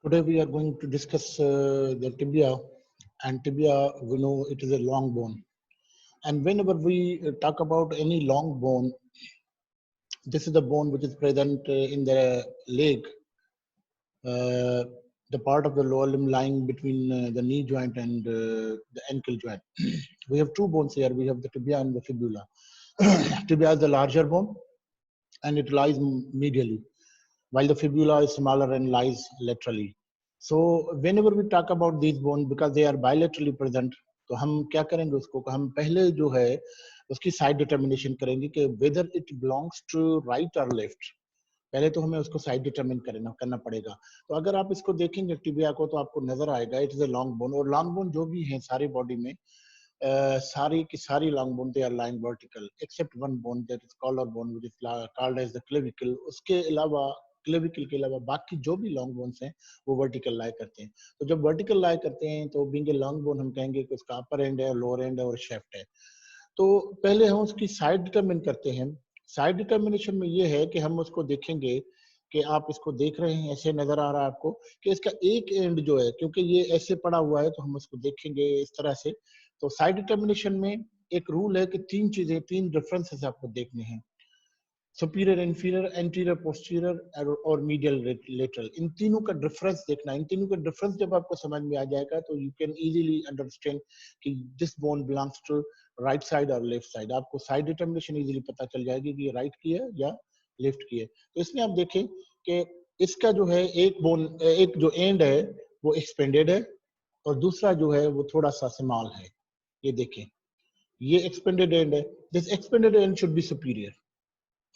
Today we are going to discuss the tibia, and tibia, we know it is a long bone. And whenever we talk about any long bone, this is the bone which is present in the leg, uh, the part of the lower limb lying between the knee joint and the ankle joint. We have two bones here. We have the tibia and the fibula. Tibia is the larger bone, and it lies medially, while the fibula is smaller and lies laterally. So whenever we talk about these bones, because they are bilaterally present, तो हम क्या करेंगे उसको, हम पहले जो है उसकी साइड डिटर्मिनेशन करेंगे कि whether it belongs to right और लेफ्ट. पहले तो हमें उसको साइड डिटरमिन करना पड़ेगा. तो अगर आप इसको देखेंगे टिबिया को, तो आपको नजर आएगा it is a long bone. और लॉन्ग बोन जो भी है सारी बॉडी में, सारी की सारी long bone they are lying vertical except one bone that is collar bone which is called as the clavicle. उसके अलावा क्लेविकल के अलावा बाकी जो भी लॉन्ग बोन्स हैं वो वर्टिकल लाई करते हैं. तो जब वर्टिकल लाई करते हैं तो बीइंग ए लॉन्ग बोन हम कहेंगे कि उसका अपर एंड है, लोअर एंड है और शेफ्ट है. तो पहले हम उसकी साइड डिटरमिन करते हैं. साइड डिटर्मिनेशन में ये है कि हम उसको देखेंगे कि आप इसको देख रहे हैं, ऐसे नजर आ रहा है आपको कि इसका एक एंड जो है, क्योंकि ये ऐसे पड़ा हुआ है तो हम उसको देखेंगे इस तरह से. तो साइड डिटर्मिनेशन में एक रूल है कि तीन डिफरेंसेस आपको देखने हैं: सुपीरियर, इंफीरियर, एंटीरियर, पोस्टीरियर और मीडियल लेटरल. इन तीनों का डिफरेंस देखना. इन तीनों का डिफरेंस जब आपको समझ में आ जाएगा तो यू कैन इजीली अंडरस्टैंड कि this bone belongs to right side और लेफ्ट साइड. आपको साइड डिटर्मिनेशन इजीली पता चल जाएगी कि ये राइट की है या लेफ्ट की है. तो इसमें आप देखें कि इसका जो है एक जो एंड है वो एक्सपेंडेड है और दूसरा जो है वो थोड़ा सा स्मॉल है. ये देखें, ये एक्सपेंडेड एंड है. This expanded and should be superior,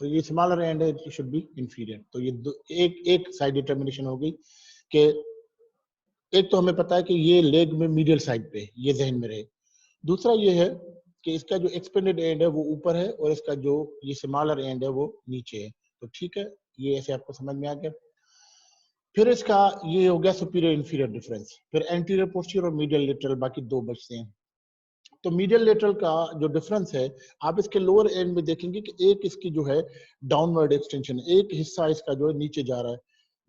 तो ये स्मॉलर एंड है, इट शुड बी इंफीरियर. तो ये एक साइड डिटर्मिनेशन हो गई कि एक तो हमें पता है कि ये लेग में मीडियल साइड पे, ये जहन में रहे. दूसरा ये है कि इसका जो एक्सपेंडेड एंड है वो ऊपर है और इसका जो ये स्मॉलर एंड है वो नीचे है. तो ठीक है, ये ऐसे आपको समझ में आ गया. फिर इसका ये हो गया सुपीरियर इंफीरियर डिफरेंस. फिर एंटीरियर, पोस्टीरियर और मीडियल लेटरल, बाकी दो बचते हैं. तो मीडियल लेटरल का जो डिफरेंस है, आप इसके लोअर एंड में देखेंगे कि एक इसकी जो है डाउनवर्ड एक्सटेंशन, एक हिस्सा इसका जो है नीचे जा रहा है.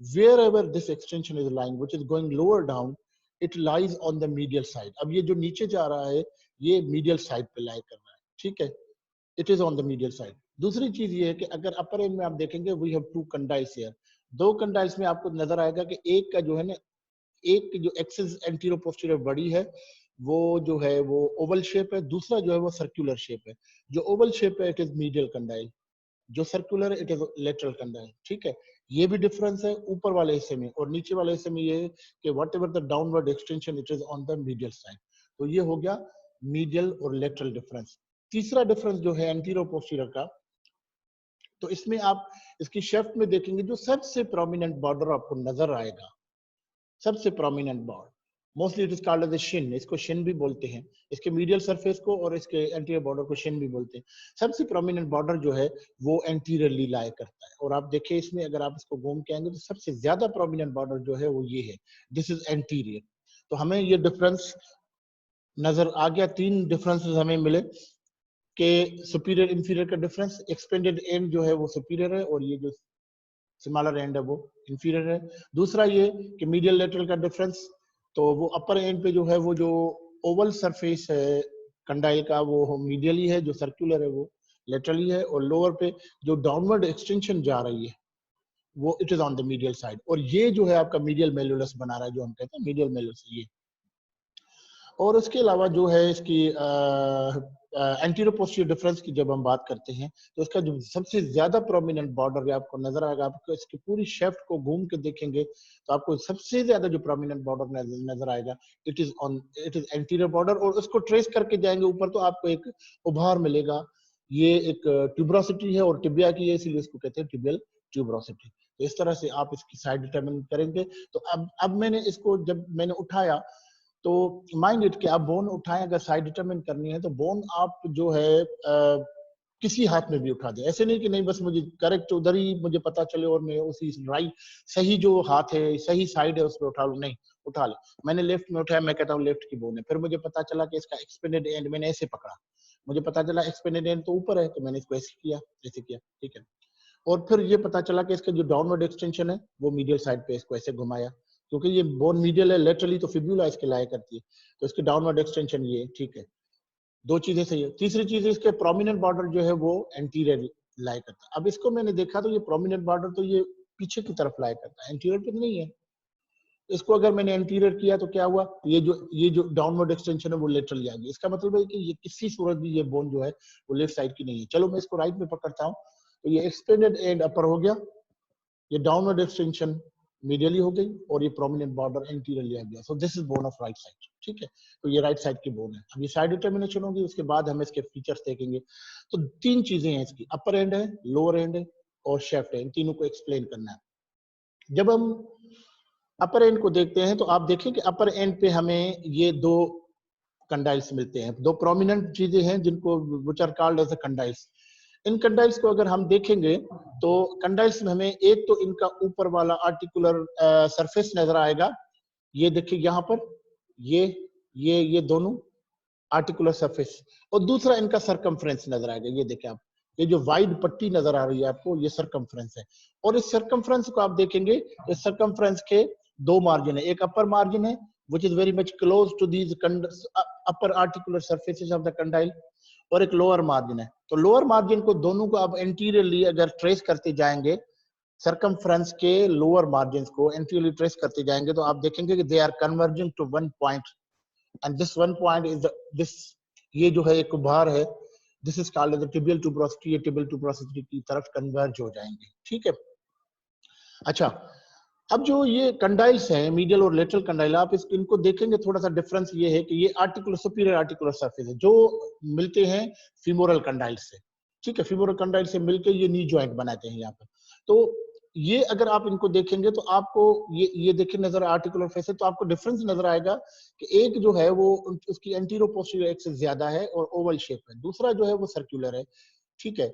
Wherever this extension is lying which is going lower down, it lies on the medial side. अब ये जो नीचे जा रहा है ये मीडियल साइड पे लाई कर रहा है. ठीक है, it is on the medial side. दूसरी चीज ये है कि अगर अपर एंड में आप देखेंगे वी हैव टू कंडाइल्स हियर. दो कंडाइल्स में आपको नजर आएगा कि एक का जो है ना, एक जो एक्सिस एंटीरो पोस्टीरियर बड़ी है वो जो है वो ओवल शेप है, दूसरा जो है वो सर्कुलर शेप है. जो ओवल शेप है इट इज मीडियल कंडाइल, जो सर्कुलर है इट इज लेटरल कंडाइल. ठीक है, ये भी डिफरेंस है ऊपर वाले हिस्से में. और नीचे वाले हिस्से में ये है कि what ever the downward extension it is on the medial side. तो ये हो गया मीडियल और लेटरल डिफरेंस. तीसरा डिफरेंस जो है एंटीरो पोस्टीरियर का, तो इसमें आप इसकी शेफ्ट में देखेंगे जो सबसे प्रोमिनेंट बॉर्डर आपको नजर आएगा, सबसे prominent border, mostly it is called as shin. इसको शिन भी बोलते हैं, इसके मीडियल सरफेस को, और इसके एंटीरियर बॉर्डर को शिन भी बोलते हैं. सबसे प्रोमिनेंट बॉर्डर जो है वो एंटीरियरली लाई करता है. और आप देखिए इसमें अगर आप इसको घूम के आएंगे तो सबसे ज्यादा प्रोमिनेंट बॉर्डर जो है वो ये है, दिस इज एंटीरियर. तो हमें ये डिफरेंस नजर आ गया. तीन डिफरेंसेस हमें मिले कि सुपीरियर इंफीरियर का डिफरेंस, एक्सपेंडेड एंड जो है वो सुपीरियर है और ये जो स्मॉलर एंड है वो इंफीरियर है. दूसरा ये कि मीडियल लेटरल का डिफरेंस, तो वो अपर एंड पे जो है वो जो ओवल सरफेस है कंडाइल का वो मीडियली है, जो सर्कुलर है वो लेटरली है, और लोअर पे जो डाउनवर्ड एक्सटेंशन जा रही है वो it is on the medial side. और ये जो है आपका मीडियल मेल्युलस बना रहा है, जो हम कहते हैं मीडियल मेल्युलस ये. और उसके अलावा जो है इसकी एंटीरियर पोस्टीरियर डिफरेंस की जब हम बात करते हैं तो इसका जो सबसे ज्यादा प्रोमिनेंट बॉर्डर आपको नजर आएगा, आपको इसकी पूरी शेफ्ट को घूम के देखेंगे तो आपको सबसे ज्यादा जो प्रोमिनेंट बॉर्डर नजर आएगा इट इज एंटीरियर बॉर्डर. और उसको ट्रेस करके जाएंगे ऊपर तो आपको एक उभार मिलेगा. ये एक ट्यूबरोसिटी है और टिबिया की है, इसलिए इसको कहते हैं टिबियल ट्यूबरोसिटी. तो इस तरह से आप इसकी साइड डिटरमिन करेंगे. तो अब मैंने इसको जब मैंने उठाया तो माइंड इट कि आप बोन उठाएं, अगर साइड डिटरमिन करनी है तो बोन आप जो है किसी हाथ में भी उठा दे. ऐसे नहीं कि नहीं बस मुझे करेक्ट उधर ही मुझे पता चले और मैं उसी राइट सही जो हाथ है सही साइड है उस पर उठा लूं. नहीं, उठा ले. मैंने लेफ्ट में उठाया, मैं कहता हूँ लेफ्ट की बोन है. फिर मुझे पता चला कि इसका एक्सपेंडेड एंड मैंने ऐसे पकड़ा, मुझे पता चला एक्सपेंडेड एंड तो ऊपर है तो मैंने इसको ऐसे किया, ऐसे किया. ठीक है. और फिर ये पता चला कि इसका जो डाउनवर्ड एक्सटेंशन है वो मीडियल साइड पे, इसको ऐसे घुमाया. क्योंकि ये बोन मीडियल है, लेटरली तो फिब्यूला इसके लाया करती है, तो इसके डाउनवर्ड एक्सटेंशन ये, ठीक है, दो चीजें सही है। तीसरी चीज इसके प्रोमिनेंट बॉर्डर जो है वो एंटीरियर लाया करता है। अब इसको मैंने देखा तो ये प्रोमिनेंट बॉर्डर तो ये पीछे की तरफ लाया करता है, एंटीरियर पे नहीं है। इसको अगर मैंने एंटीरियर किया तो क्या हुआ, ये जो डाउनवर्ड एक्सटेंशन है वो लेटरली आ गई। इसका मतलब है कि ये किसी सूरत भी ये बोन जो है वो लेफ्ट साइड की नहीं है। चलो मैं इसको राइट में पकड़ता हूँ, तो ये एक्सटेंडेड एंड अपर हो गया, ये डाउनवर्ड एक्सटेंशन मीडियली हो गई, और ये प्रोमिनेंट बॉर्डर एंटीरियरली आ गया। So this is bone of right side, ठीक है। तो ये राइट साइड की बोन है। अब ये साइड डिटर्मिनेशन होगी, उसके बाद हम इसके फीचर्स देखेंगे। तो तीन चीजें हैं इसकी, अपर एंड है, लोअर एंड है और शेफ्ट है, इन तीनों को एक्सप्लेन करना है। जब हम अपर एंड को देखते हैं तो आप देखें कि अपर एंड पे हमें ये दो कंडाइल्स मिलते हैं, दो प्रोमिनेंट चीजें हैं जिनको which are called as a condyles. इन कंडाइल्स को अगर हम देखेंगे तो कंडाइल्स में हमें एक तो इनका ऊपर वाला आर्टिकुलर सरफेस नजर आएगा, ये देखिए यहाँ पर, ये दोनों आर्टिकुलर सरफेस, और दूसरा इनका सरकमफ्रेंस नजर आएगा। ये देखिए आप, ये जो वाइड पट्टी नजर आ रही है आपको, ये सरकमफ्रेंस है। और इस सरकमफ्रेंस को आप देखेंगे, इस सरकमफ्रेंस के दो मार्जिन है, एक अपर मार्जिन है which is very much close to these upper articular surfaces of the condyle, और एक लोअर मार्जिन है। तो लोअर मार्जिन को दोनों को आप एंटीरियरली अगर ट्रेस करते जाएंगे, सरकमफ्रेंस के लोअर मार्जिन को एंटीरियरली ट्रेस करते जाएंगे, तो आप देखेंगे कि they are converging to one point, and this one point is this, ये जो है एक उभार है, this is called as tibial tuberosity, ये टिबियल ट्यूबरोसिटी की तरफ कन्वर्ज हो जाएंगे, ठीक है। अच्छा, अब जो ये कंडाइल्स हैं, मीडियल और लेटरल कंडाइल, आप इनको देखेंगे, थोड़ा सा डिफरेंस ये है कि ये आर्टिकुलर सुपीरियर आर्टिकुलर सरफेस है जो मिलते हैं फीमोरल कंडाइल से, ठीक है। फीमोरल कंडाइल से मिलके ये नी जॉइंट बनाते हैं यहाँ पर। तो ये अगर आप इनको देखेंगे तो आपको ये देखिए नजर आर्टिकुलर फेस है, तो आपको डिफरेंस नजर आएगा कि एक जो है वो उसकी एंटीरो पोस्टीरियर एक्सिस ज्यादा है और ओवल शेप है, दूसरा जो है वो सर्कुलर है, ठीक है।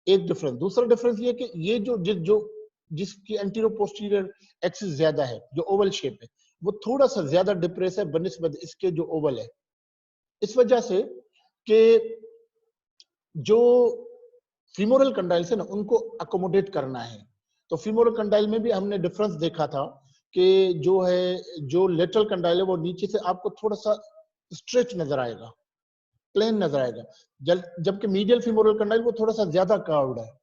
एक डिफरेंस, दूसरा डिफरेंस ये कि ये जो जिसकी एंटीरो पोस्टीरियर एक्सिस ज्यादा है, जो ओवल शेप है, वो थोड़ा सा ज्यादा डिप्रेस है बनिस्बत इसके जो ओवल है, इस वजह से कि जो फीमोरल कंडाइल्स है ना, उनको अकोमोडेट करना है। तो फीमोरल कंडाइल में भी हमने डिफरेंस देखा था कि जो है, जो लेटरल कंडाइल है वो नीचे से आपको थोड़ा सा स्ट्रेच नजर आएगा, प्लेन नजर आएगा, जबकि मीडियल फीमोरल कंडाइल वो थोड़ा सा ज्यादा कर्व्ड है।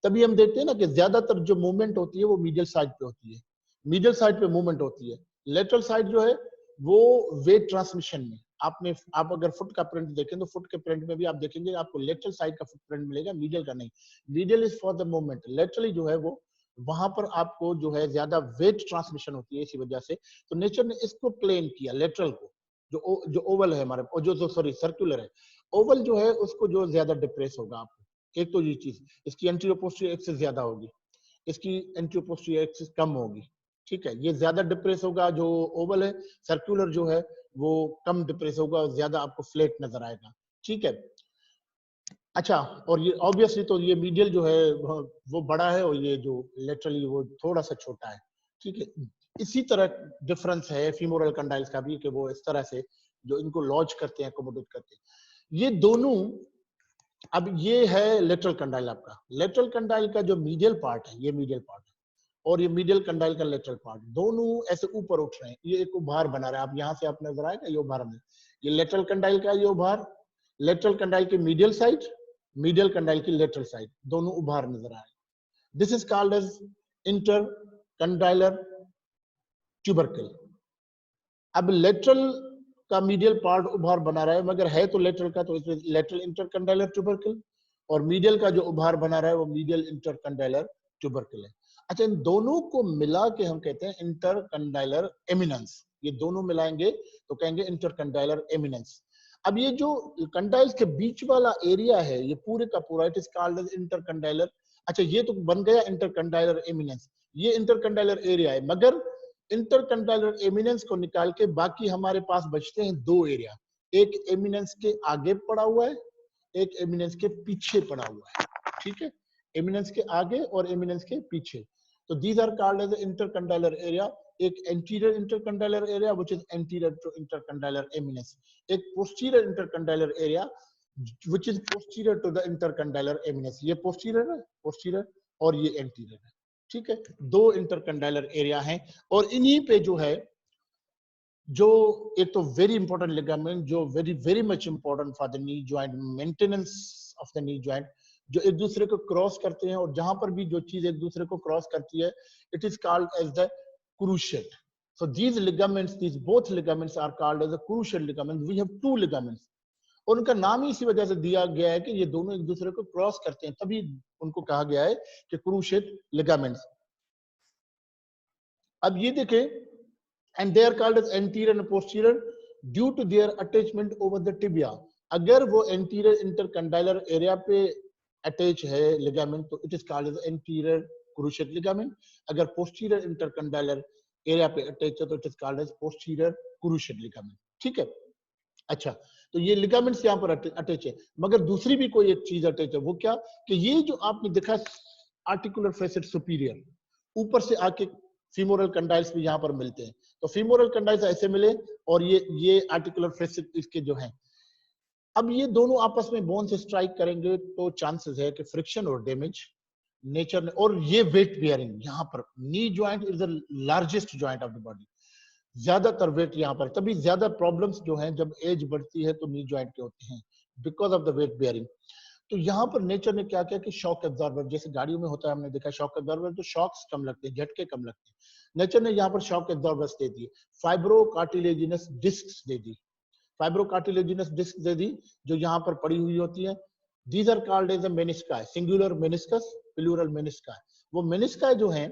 तभी हम देखते हैं ना कि ज्यादातर जो मूवमेंट होती है वो मीडियल साइड पे होती है, मीडियल साइड पे मूवमेंट होती है। लेटरल साइड जो है वो वेट ट्रांसमिशन में, आप अगर फुट का प्रिंट देखें तो फुट के प्रिंट में भी आप देखेंगे आपको लेटरल साइड का फुटप्रिंट मिलेगा, मीडियल का नहीं। Medial is for the movement, laterally जो है वो वहां पर आपको जो है ज्यादा वेट ट्रांसमिशन होती है, इसी वजह से तो नेचर ने इसको प्लेन किया, लेटरल को, जो ओवल है हमारे, और जो सॉरी सर्कुलर है, ओवल जो है उसको जो ज्यादा डिप्रेस होगा आपको। एक तो ये चीज, इसकी एंटीरियर पोस्टीरियर एक्सिस ज्यादा होगी, इसकी एंटीरियर पोस्टीरियर एक्सिस कम होगी, ठीक है। ये ज्यादा डिप्रेस होगा जो ओवल है, सर्कुलर जो है वो कम डिप्रेस होगा और ज्यादा आपको फ्लैट नजर आएगा, ठीक है। अच्छा, और ये ऑब्वियसली तो ये मीडियल जो है वो बड़ा है और ये जो लेटरली वो थोड़ा सा छोटा है, ठीक है। इसी तरह डिफरेंस है फीमोरल कंडाइल्स का भी कि वो इस तरह से जो इनको लॉन्च करते हैं, अकोमोडेट करते हैं। ये दोनों, अब ये है लेटरल कंडाइल आपका, लेटरल कंडाइल का जो मीडियल पार्ट है, ये मीडियल पार्ट है, और ये मीडियल कंडाइल का लेटरल पार्ट, दोनों ऐसे ऊपर उठ रहे हैं, ये एक उभार बना रहा है। आप यहाँ से आप नजर आएगा ये उभार में, ये लेटरल कंडाइल का ये उभार, लेटरल कंडाइल की मीडियल साइड, मीडियल कंडाइल की लेटरल साइड, दोनों उभार नजर आए। This is called as intercondylar tubercle. अब लेटरल का मीडियल पार्ट उभार बना रहा है, मगर है तो लेटरल का, तो इसमें लेटरल इंटरकंडाइलर ट्यूबरकल, और मीडियल का जो उभार बना रहा है वो मीडियल इंटरकंडाइलर ट्यूबरकल है। अच्छा, इन दोनों को मिला के हम कहते हैं इंटरकंडाइलर एमिनेंस, ये दोनों मिलाएंगे तो कहेंगे इंटरकंडाइलर एमिनेंस। अब ये जो कंडाइल्स के बीच वाला एरिया है, ये पूरे का पूरा, इट इज कॉल्ड एज इंटरकंडाइलर। अच्छा, ये तो बन गया इंटरकंडाइलर एमिनेंस, ये इंटरकंडाइलर एरिया है, मगर इंटरकंडाइलर एमिनेंस को निकाल के बाकी हमारे पास बचते हैं दो एरिया, एक एमिनेंस के आगे पड़ा हुआ है, एक एमिनेंस के पीछे पड़ा हुआ है, ठीक है। एमिनेंस के आगे और एमिनेंस के पीछे, तो these are called as intercondylar area. एक anterior intercondylar area which is anterior to intercondylar eminence, एक posterior intercondylar area which is posterior to the intercondylar eminence. ये पोस्टीरियर है, पोस्टीरियर, और ये एंटीरियर है, ठीक है, 2 इंटरकंडाइलर एरिया हैं और इन्हीं पे जो है, जो एक तो वेरी इंपॉर्टेंट लिगामेंट जो very very much important for the knee joint, maintenance of the knee joint, जो एक दूसरे को क्रॉस करते हैं, और जहां पर भी जो चीज एक दूसरे को क्रॉस करती है, it is called as the cruciate. So these ligaments, these both ligaments are called as the cruciate ligaments. We have 2 ligaments. और उनका नाम ही इसी वजह से दिया गया है कि ये दोनों एक दूसरे को क्रॉस करते हैं, तभी उनको कहा गया है कि क्रूशिएट लिगामेंट्स. अब ये देखें, and they are called as anterior and posterior due to their attachment over the tibia. अगर वो anterior intercondylar area पे अटैच है लिगामेंट, तो it is called as anterior cruciate ligament. अगर पोस्टीरियर इंटरकंडाइलर एरिया पे अटैच है तो it is called as posterior cruciate ligament. ठीक है, अच्छा, तो ये लिगामेंट्स यहाँ पर अटैच है, मगर दूसरी भी कोई एक चीज अटैच है. वो क्या, कि ये जो आपने देखा आर्टिकुलर फेसेट सुपीरियर, ऊपर से आके फीमोरल कंडाइल्स भी यहाँ पर मिलते हैं, तो फीमोरल कंडाइल्स ऐसे मिले और ये आर्टिकुलर फेसेट इसके जो हैं. अब ये दोनों आपस में बोन से स्ट्राइक करेंगे तो चांसेस है कि फ्रिक्शन और डैमेज नेचर ने, और ये वेट बियरिंग, यहाँ पर knee joint is the largest joint of the body, ज्यादातर वेट यहाँ पर, तभी ज्यादा प्रॉब्लम्स जो हैं जब एज बढ़ती है तो नी जॉइंट के होते हैं, because of the weight bearing. तो यहाँ पर नेचर ने क्या किया कि शॉक एब्जॉर्बर, जैसे गाड़ियों में होता है, हमने देखा शॉक एब्जॉर्बर, तो शॉक्स कम लगते हैं, झटके कम लगते हैं. नेचर ने यहाँ पर शॉक एब्जॉर्बर्स दे दिए, फाइब्रो कार्टिलेजिनस डिस्क दे दी, फाइब्रो कार्टिलेजिनस डिस्क दे दी, जो यहाँ पर पड़ी हुई होती है. These are called as a menisci, singular meniscus, plural menisci. वो मेनिस्काई जो है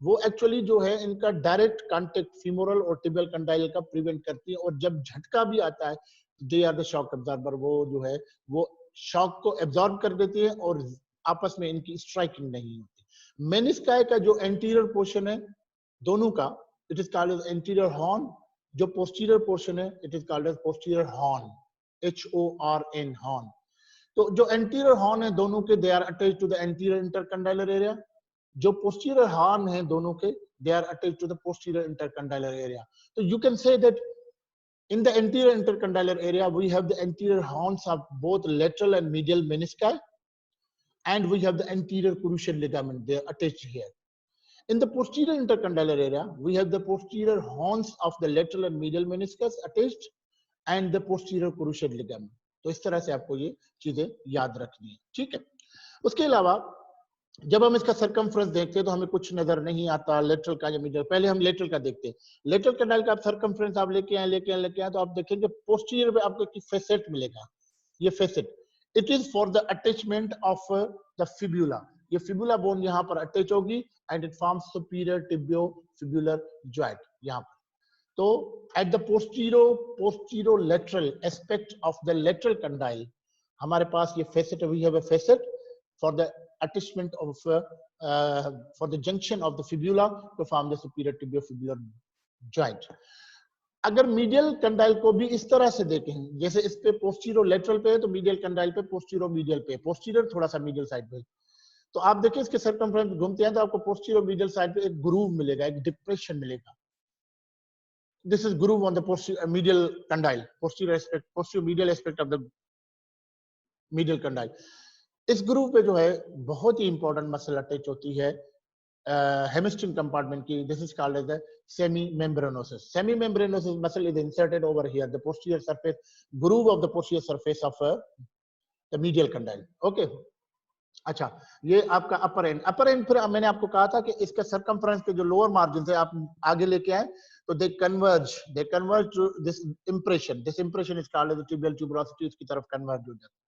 वो एक्चुअली जो है इनका डायरेक्ट कांटेक्ट फीमोरल और टिबियल कंडाइल का प्रिवेंट करती है, और जब झटका भी आता है they are the shock absorber, वो जो है वो शॉक को एब्जॉर्ब कर देती है और आपस में इनकी स्ट्राइकिंग नहीं होती. मेनिस्काई का जो एंटीरियर पोर्शन है दोनों का, it is called as anterior horn. जो पोस्टीरियर पोर्शन है it is called as posterior horn, HORN, horn. तो जो एंटीरियर हॉर्न है दोनों के, they are attached to the anterior intercondylar area. जो पोस्टीरियर हॉर्न है दोनों के, they are attached to the posterior intercondylar area. तो you can say that in the anterior intercondylar area we have the anterior horns of both lateral and medial menisci, and we have the anterior cruciate ligament, they are attached here. In the posterior intercondylar area we have the posterior horns of the lateral and medial meniscus attached and the posterior cruciate ligament. तो इस तरह से आपको ये चीजें याद रखनी है. ठीक है, उसके अलावा जब हम इसका सरकमफ्रेंस देखते हैं तो हमें कुछ नजर नहीं आता लेटरल का या मीडियल. पहले हम लेटरल का देखते हैं. लेटरल कंडाइल का आप सरकमफ्रेंस आप लेके आए तो आप देखेंगे पोस्टीरियर पे आपको एक फेसेट मिलेगा. ये facet, it is for the attachment of the fibula. ये फिब्यूला बोन यहाँ पर अटैच होगी and it forms superior tibiofibular joint यहाँ पर. तो at the posterolateral aspect of the lateral condyle हमारे पास ये facet, we have a facet for the attachment of for the junction of the fibula to form the superior tibiofibular joint. अगर medial condyle को भी इस तरह से देखें, जैसे इस पे पोस्टीरो लेटरल पे है तो मीडियल कंडाइल पे पोस्टीरो मीडियल पे, पोस्टीरियर थोड़ा सा मीडियल साइड पे, तो आप देखिए इसके सर्कमफ्रेंस घूमते हैं तो आपको पोस्टीरो मीडियल साइड पे एक ग्रूव मिलेगा, एक डिप्रेशन मिलेगा. This is groove on the medial condyle, posterior medial aspect of the medial condyle. इस ग्रूव पे जो है बहुत ही इंपॉर्टेंट मसल अटैच होती है हेमिस्ट्रिंग कंपार्टमेंट की. This is called as the semimembranosus. Semimembranosus muscle is inserted over here the posterior surface, groove of the posterior surface of the medial condyle. Okay, अच्छा, ये आपका अपर and. Upper and फिर मैंने आपको कहा था कि इसका सरकमफ्रेंस के जो लोअर मार्जिन है आप आगे लेके आए तो they converge to this impression. This impression is called as the tibial tuberosity, उसकी तरफ कन्वर्ज हो जाता है.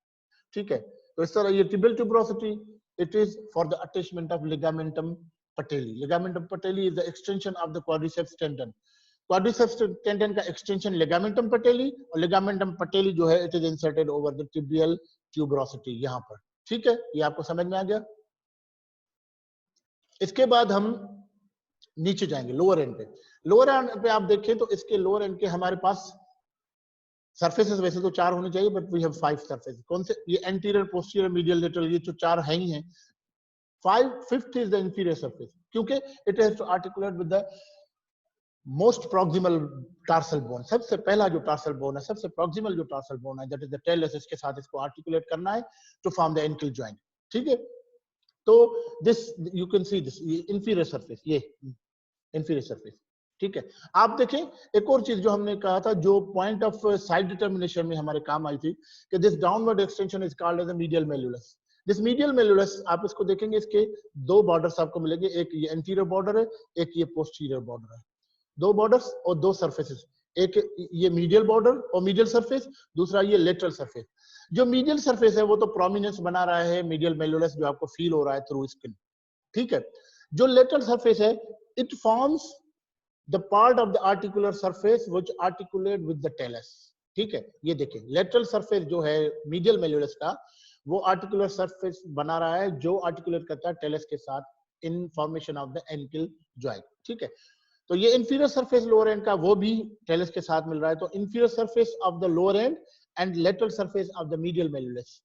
ठीक है, तो इस तरह ये tibial tuberosity, it is for the attachment of ligamentum patellae. Ligamentum patellae is the extension of the quadriceps tendon. Quadriceps tendon का एक्सटेंशन लिगामेंटम पटेली, और लिगामेंटम पटेली जो है it is inserted over the tibial tuberosity यहाँ पर. ठीक है, ये आपको समझ में आ गया. इसके बाद हम नीचे जाएंगे लोअर एंड पे. लोअर एंड पे आप देखें तो इसके लोअर एंड के हमारे पास सरफेसेस वैसे तो 4 होने चाहिए, बट वी हैव 5 सरफेसेस. कौन से? ये एंटीरियर, पोस्टीरियर, मीडियल, लेटरल, ये जो 4 हैं ही हैं. Fifth is the inferior surface, क्योंकि it has to articulate with the most proximal tarsal bone. सबसे पहला जो टार्सल बोन है, सबसे प्रॉक्सिमल जो टार्सल बोन है, दैट इज द टेलस, इसके साथ इसको आर्टिकुलेट करना है to form the ankle joint. ठीक है, तो this you can see this inferior surface, ये इंफीरियर सरफेस, ठीक है। आप देखें एक और चीज जो हमने कहा था, जो पॉइंट ऑफ साइड डिटर्मिनेशन में हमारे काम आई थी, कि this downward extension is called as a medial malleolus. This medial malleolus आप इसको देखेंगे, इसके दो बॉर्डर्स आपको मिलेंगे, एक ये एंटीरियर बॉर्डर है, एक ये पोस्टीरियर बॉर्डर है, दो बॉर्डर्स और दो सरफेसेस, एक ये मीडियल बॉर्डर और मीडियल सरफेस, दूसरा ये लेटरल सरफेस। जो मीडियल सरफेस है वो तो प्रोमिनेंस बना रहा है मीडियल मेल्युलस, जो आपको फील हो रहा है थ्रू स्किन, ठीक है। जो लेटरल सरफेस है, it forms the part of the articular surface which articulate with the talus, ठीक है। ये देखिए लेटरल सरफेस जो है मीडियल मेल्युलस का, वो आर्टिकुलर सरफेस बना रहा है जो आर्टिकुलेट करता है टेलस के साथ in formation of the ankle joint, ठीक है। तो ये इंफीरियर सरफेस लोअर एंड का वो भी टेलस के साथ मिल रहा है। तो inferior surface of the lower end and lateral surface of the medial malleolus,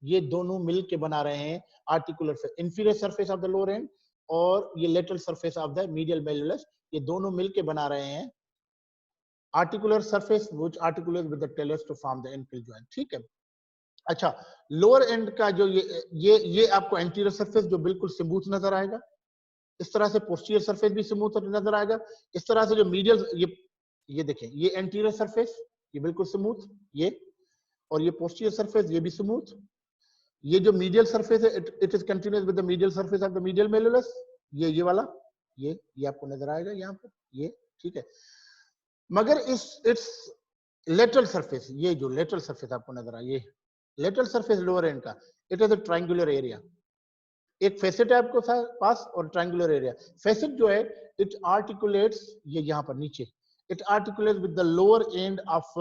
ये दोनों मिलके बना रहे हैं articular inferior surface of the lower end और ये lateral surface of the medial malleolus, ये दोनों मिलके बना रहे हैं articular surface which articulate with the talus to form the ankle joint, ठीक है। अच्छा, लोअर एंड का जो ये आपको एंटीरियर सरफेस जो बिल्कुल स्मूथ नजर आएगा, इस तरह से पोस्टीरियर सरफेस भी स्मूथ नजर आएगा, इस तरह से जो मीडियल ये देखें, ये एंटीरियर सरफेस ये बिल्कुल स्मूथ, ये और ये पोस्टीरियर सरफेस ये भी स्मूथ, ये जो मीडियल सरफेस है it is continuous with the medial surface of the medial malleolus, ये वाला ये आपको नजर आएगा यहाँ पर, ये ठीक है। मगर इट्स लेटरल सरफेस, ये जो लेटरल सरफेस आपको नजर आए, ये लेटरल सरफेस लोअर एंड का, it is a triangular area, एक फेसेट है आपको पास और ट्रायंगुलर एरिया। फेसेट जो है इट आर्टिकुलेट्स, ये यहाँ पर नीचे, it articulates with the lower end of,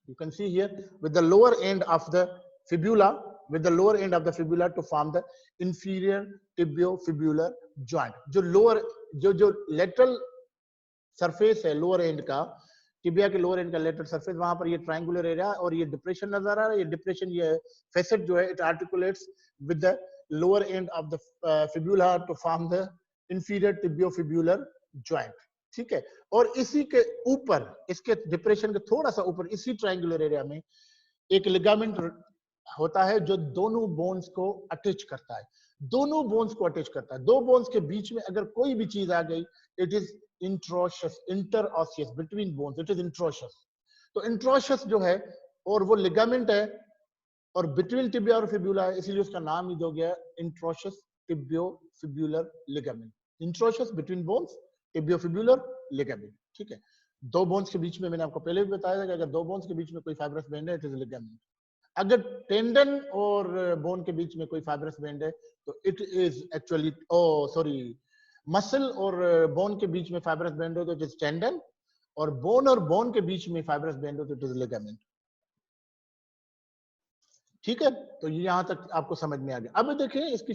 you can see here, with the lower end of the fibula, with the lower end of the fibula to form the inferior tibiofibular joint। जो lower जो lateral surface है lower end का, tibia के lower and का lateral surface, वहां पर ये triangular area और ये डिप्रेशन नजर आ रहा है, ये डिप्रेशन ये फेसेट जो है it articulates with the lower end of the fibula to form the inferior tibiofibular joint, ठीक है। और इसी के ऊपर, इसके डिप्रेशन के थोड़ा सा ऊपर, इसी ट्रायंगुलर एरिया में एक लिगामेंट होता है जो दोनों बोन्स को अटैच करता है, दोनों बोन्स को अटैच करता है। दो बोन्स के बीच में अगर कोई भी चीज आ गई, it is interosseous, interosseous between bones, it is interosseous. तो इंट्रोशस जो है और वो लिगामेंट है और बिटवीन टिबिया और फिब्यूला है, इसीलिए उसका नाम ही दो गया इंट्रोशस टिबियोफिब्यूलर लिगामेंट। इंट्रोशस बिटवीन बोन्स, टिबियोफिब्यूलर लिगामेंट, ठीक है। दो बोन्स के बीच में, मैंने आपको पहले भी बताया था कि अगर दो बोन्स के बीच में कोई फाइब्रस बैंड है, इट इज लिगामेंट। अगर टेंडन और बोन के बीच में कोई फाइब्रस बैंड है तो it is actually, sorry, muscle और बोन के बीच में फाइब्रस बैंड हो तो इट इज टेंडन, और बोन के बीच में फाइब्रस बैंड हो तो इट इज लिगामेंट, ठीक है। तो ये यहां तक आपको समझ में आ गया। अब देखें इसकी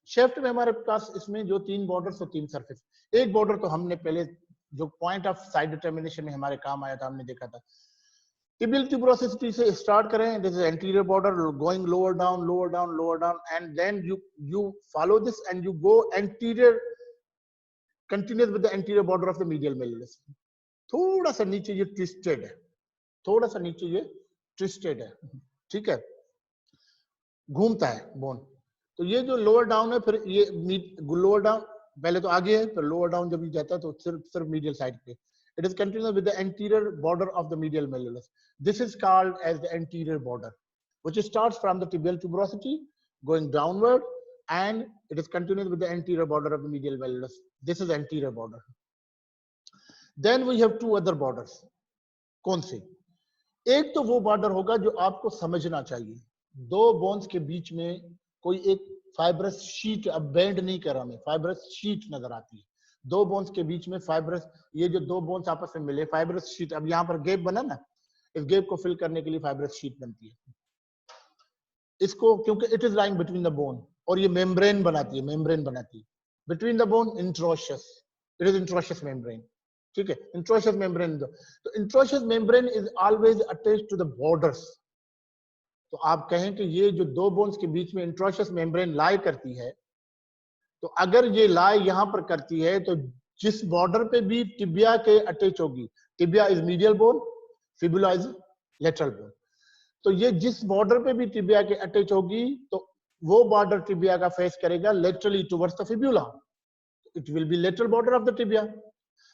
शेफ्ट में हमारे पास इसमें जो तीन बॉर्डर्स और तीन सरफेस, एक बॉर्डर तो हमने पहले जो पॉइंट ऑफ साइड डिटर्मिनेशन में हमारे काम आया था, हमने देखा था tibial tuberosity से स्टार्ट करें, this is anterior border going lower down lower down lower down, and then you follow this and you go anterior continuous with the anterior border of the medial malleolus। थोड़ा सा नीचे ये twisted है, थोड़ा सा नीचे ये ट्विस्टेड है, ठीक है, घूमता है बोन। तो ये जो लोअर डाउन है, फिर ये लोअर डाउन पहले तो आगे है, फिर लोअर डाउन जब जाता है तो सिर्फ मीडियल साइड पे। It is continuous with the anterior border of the medial malleolus. This is called as the anterior border, which starts from the tibial tuberosity going downward, and it is continuous with the anterior border of the medial malleolus. This is anterior border. Then we have two other borders. कौन से? एक तो वो border होगा जो आपको समझना चाहिए, दो बोन्स के बीच में कोई एक फाइब्रस शीट, अब बेंड नहीं कर रहा मैं, फाइब्रस शीट नजर आती है, दो बोन्स के बीच में फाइब्रस, ये जो दो बोन्स आपस में मिले, फाइब्रस शीट, अब यहाँ पर गैप बना ना, इस गैप को फिल करने के लिए फाइब्रस शीट बनती है। इसको क्योंकि it is lying between the bone, और ये मेम्ब्रेन बनाती है, मेम्ब्रेन बनाती है between the bone, interosseous, it is interosseous membrane, ठीक है, इंट्रोशस मेम्ब्रेन। तो interosseous membrane is always attached to the borders. तो आप कहें कि ये जो दो बोन्स के बीच में इंट्रोशस मेम्ब्रेन लाई करती है, तो अगर ये लाई यहां पर करती है तो जिस बॉर्डर पे भी टिबिया के अटैच होगी, tibia is medial bone, fibula is lateral bone, तो ये जिस बॉर्डर पे भी टिबिया के अटैच होगी तो वो बॉर्डर टिबिया का फेस करेगा laterally towards the fibula, it will be lateral border of the tibia.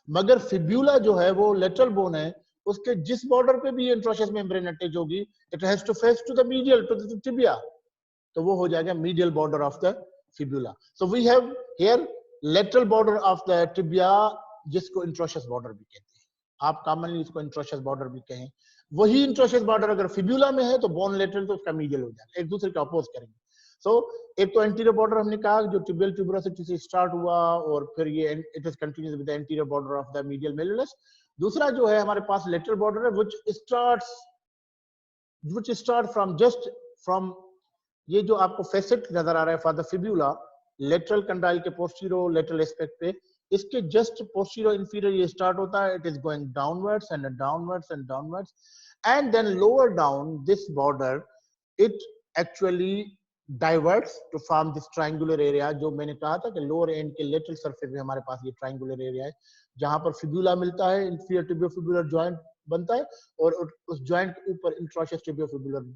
मगर फिब्यूला जो है वो लेटरल बोन है, उसके जिस बॉर्डर पे भी ये इंट्रोशियस मेम्ब्रेन अटैच होगी, it has to face to the medial to the tibia, तो वो हो जाएगा medial border of the fibula. So we have here lateral border of the tibia, जिसको इंट्रोशियस बॉर्डर भी कहते हैं, आप कॉमनली इसको इंट्रोशियस बॉर्डर भी कहें। वही इंट्रोशियस बॉर्डर अगर फिब्यूला में है तो बोन लेटरल, तो उसका मीडियल हो जाएगा, एक दूसरे का अपोज करेंगे। सो एक तो एंटीरियर बॉर्डर हमने कहा जो टिबियल ट्यूबरोसिटी से स्टार्ट हुआ और फिर ये it is continuous with the anterior border of the medial malleolus. दूसरा जो है हमारे पास लेटरल बॉर्डर है which start from just from ये जो आपको फेसेट नजर आ रहा है for the fibula, lateral condyle के पोस्टीरियर लेटरल एस्पेक्ट पे, इसके जस्ट पोस्टीरियर इंफीरियर ये स्टार्ट होता है, it is going downwards and downwards and downwards, and then lower down this border it actually diverts to form this triangular area. जो मैंने कहा था कि लोअर एंड के लेटरल सरफेस में हमारे पास ये ट्रायंगुलर एरिया है जहां पर फिब्यूला मिलता है, इंफीरियर टिबियोफिब्युलर जॉइंट बनता है और उस जॉइंट के ऊपर इंट्रोशियस टिबियोफिब्युलर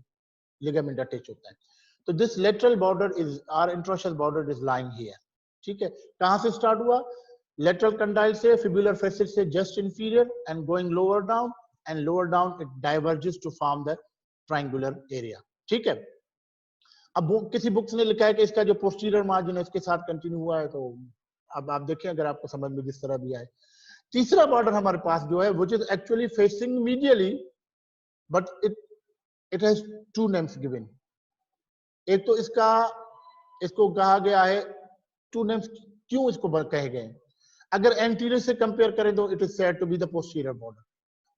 लिगामेंट अटैच होता है। तो this lateral border is or interosseous border is lying here, ठीक है। कहां से स्टार्ट हुआ? लेटरल कंडाइल से, फिब्युलर फेसिट से just inferior and going lower down, and lower down it diverges to form the triangular area, ठीक है। अब किसी बुक्स ने लिखा है कि इसका जो पोस्टीरियर मार्जिन है इसके साथ कंटिन्यू हुआ है, तो अब आप देखें अगर आपको समझ में जिस तरह भी आए। तीसरा बॉर्डर हमारे पास जो है which is actually facing medially, but it has two names given. एक तो इसको कहा गया है टू नेम्स, क्यों इसको कहे गए? अगर एंटीरियर से कंपेयर करें तो it is said to be the posterior border,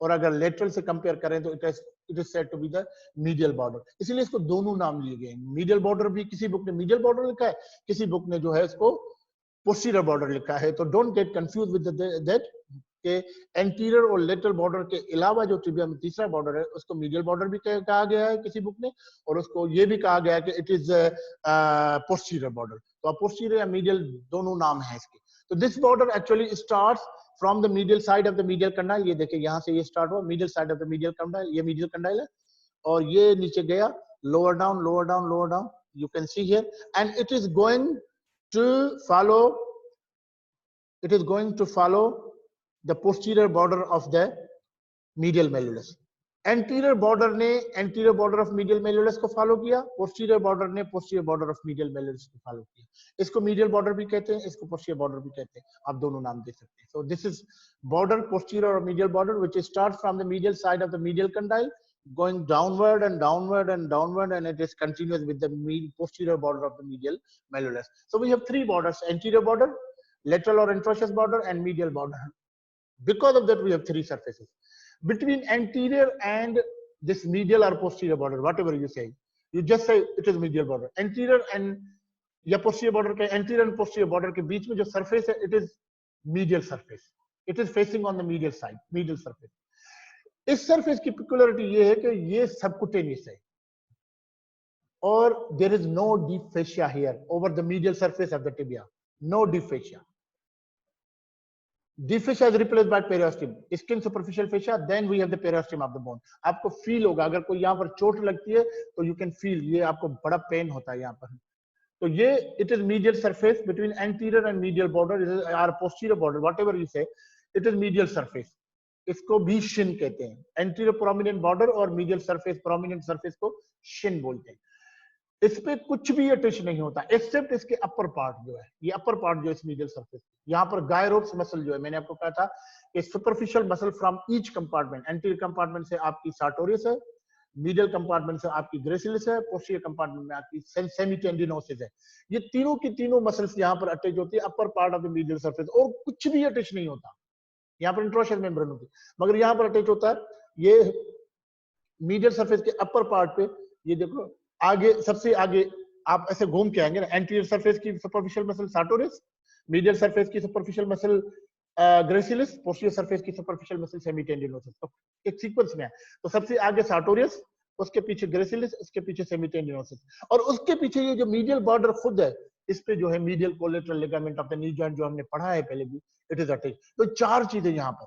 और अगर लेटरल से कंपेयर करें तो it is said to be the medial border. इसलिए इसको दोनों नाम लिए गए। मीडियल बॉर्डर भी किसी बुक ने मीडियल बॉर्डर लिखा है, किसी बुक ने जो है इसको पोस्टीरियर बॉर्डर लिखा है। तो don't get confuse with that के एंटीरियर और लेटरल बॉर्डर के अलावा जो टिबिया में तीसरा बॉर्डर है उसको मीडियल बॉर्डर भी कहा गया है किसी बुक ने, और उसको ये भी कहा गया है कि इट इज पोस्टीरियर बॉर्डर। तो पोस्टीरियर या मीडियल दोनों नाम है इसके। तो this border actually starts from the medial side of the medial condyle. ये देखिए यहाँ से ये स्टार्ट हुआ medial side of the medial condyle, ये मीडियल कंडाइल है, और ये नीचे गया lower down lower down lower down, you can see here, and it is going to follow the posterior border of the medial malleolus. Anterior border of medial malleolus को follow किया, posterior border ने posterior border of medial malleolus को follow किया। इसको medial border भी कहते हैं, इसको posterior border भी कहते हैं, आप दोनों नाम दे सकते हैं। So this is border, posterior or medial border, which starts from the medial side of the medial condyle, going downward and downward and downward, and it is continuous with the posterior border of the medial malleolus. So we have three borders: anterior border, lateral or introitious border, and medial border. Because of that, we have three surfaces. Between anterior and this medial or posterior border, whatever you say, you just say it is medial border. Anterior and या posterior border के anterior and posterior border के बीच में जो surface है, it is medial surface. It is facing on the medial side, medial surface. इस surface की peculiarity ये है कि ये subcutaneous है, और there is no deep fascia here over the medial surface of the tibia. No deep fascia. Deep fascia is replaced by periosteum, skin superficial fascia, then we have the periosteum of the bone. आपको feel होगा अगर कोई यहाँ पर चोट लगती है तो you can feel, ये आपको बड़ा पेन होता है यहाँ पर। तो ये it is medial surface between anterior and medial border, it is our posterior border, whatever you say, it is medial surface. इसको भी shin कहते हैं। anterior prominent border और medial surface prominent surface को shin बोलते हैं। इस पे कुछ भी अटैच नहीं होता एक्सेप्ट इसके अपर पार्ट जो है, ये अपर पार्ट जो इस मीडियल सरफेस, यहाँ पर गायरोप्स मसल जो है, मैंने आपको कहा था कि superficial muscle from each compartment, anterior compartment से आपकी सार्टोरियस है, मीडियल कंपार्टमेंट से आपकी ग्रेसिलिस है, पोस्टीरियर कंपार्टमेंट में आपकी सेमीटेंडिनोसिस है। ये तीनों की तीनों मसल्स यहाँ पर अटैच होती है upper part of the medial surface, और कुछ भी अटैच नहीं होता। यहाँ पर इंट्रोशियस मेम्ब्रेन होती है मगर यहाँ पर अटैच होता है ये मीडियल सरफेस के अपर पार्ट पे। ये देखो आगे, सबसे आगे आप ऐसे घूम के आएंगे ना, एंटीरियर सरफेस की superficial muscle sartorius, medial surface की superficial muscle gracilis, posterior surface की सुपरफिशियल मसल सेमीटेंडिनोसिस, तो एक सीक्वेंस में है। तो सबसे आगे सार्टोरियस, उसके पीछे ग्रेसिलिस, उसके पीछे सेमीटेंडिनोसिस, और उसके पीछे ये जो मीडियल बॉर्डर खुद है, इस पे जो है medial collateral ligament of the knee joint जो हमने पढ़ा है पहले भी, इट इज अटैच। तो चार चीजें यहाँ पर,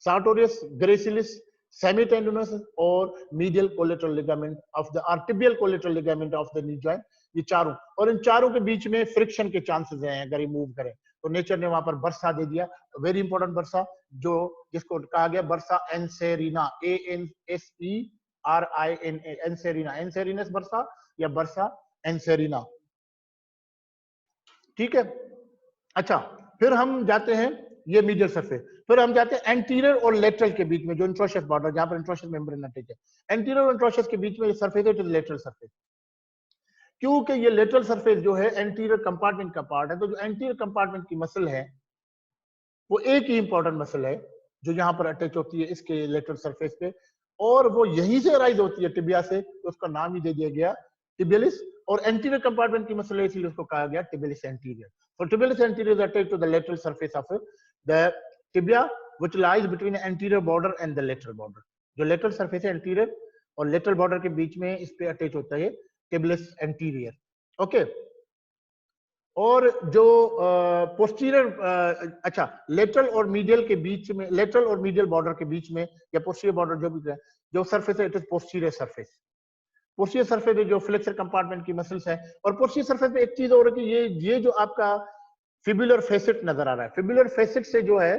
सार्टोरियस, ग्रेसिलिस, सेमीटेंडोनस और medial collateral ligament of the or tibial collateral ligament of the knee joint, ये चारों, और इन चारों के बीच में फ्रिक्शन के चांसेस हैं अगर ये मूव करें। तो नेचर ने वहां पर बर्सा दे दिया, वेरी इंपॉर्टेंट बर्सा, जो जिसको कहा गया बर्सा एंसेरिना, ANSERINA, एंसेरिना, एंसेरिनस बर्सा या बर्सा एंसेरिना, ठीक है। अच्छा, फिर हम जाते हैं, ये मीडियल सरफेस, फिर हम जाते हैं एंटीरियर और लेटरल के बीच में जो इंट्रोशियस बॉर्डर, जहां पर इंट्रोशियस मेम्ब्रेन अटैच है, एंटीरियर और इंट्रोशियस के बीच में ये सरफेस है, इट इज लेटरल सरफेस। क्योंकि ये लेटरल सरफेस जो है एंटीरियर कंपार्टमेंट का पार्ट है, तो जो एंटीरियर कंपार्टमेंट की मसल है वो एक ही इंपॉर्टेंट मसल है जो यहाँ पर अटैच होती है इसके लेटरल सरफेस पे, और वो यहीं से राइज होती है टिबिया से, तो उसका नाम ही दे दिया गया टिबियलिस। और एंटीरियर कंपार्टमेंट की मसल है, इसीलिए उसको कहा गया टिबियलिस anterior. So tibialis anterior is attached to the lateral surface of the tibia, which lies between the anterior border and the lateral border. जो lateral surface है anterior और lateral border के बीच में इस पे अटैच होता है tibialis anterior, ओके। और जो पोस्टीरियर, अच्छा, लेटरल और मीडियल के बीच में, लेटरल और मीडियल बॉर्डर के बीच में या पोस्टीरियर बॉर्डर जो भी है, जो सरफेस है, it is posterior surface. Posterior surface में जो फ्लेक्सर कंपार्टमेंट की मसल्स है, और पोस्टीरियर सरफेस पे एक चीज और है कि ये जो आपका फिबुलर फेसिट नजर आ रहा है, फिबुलर फेसिट से जो है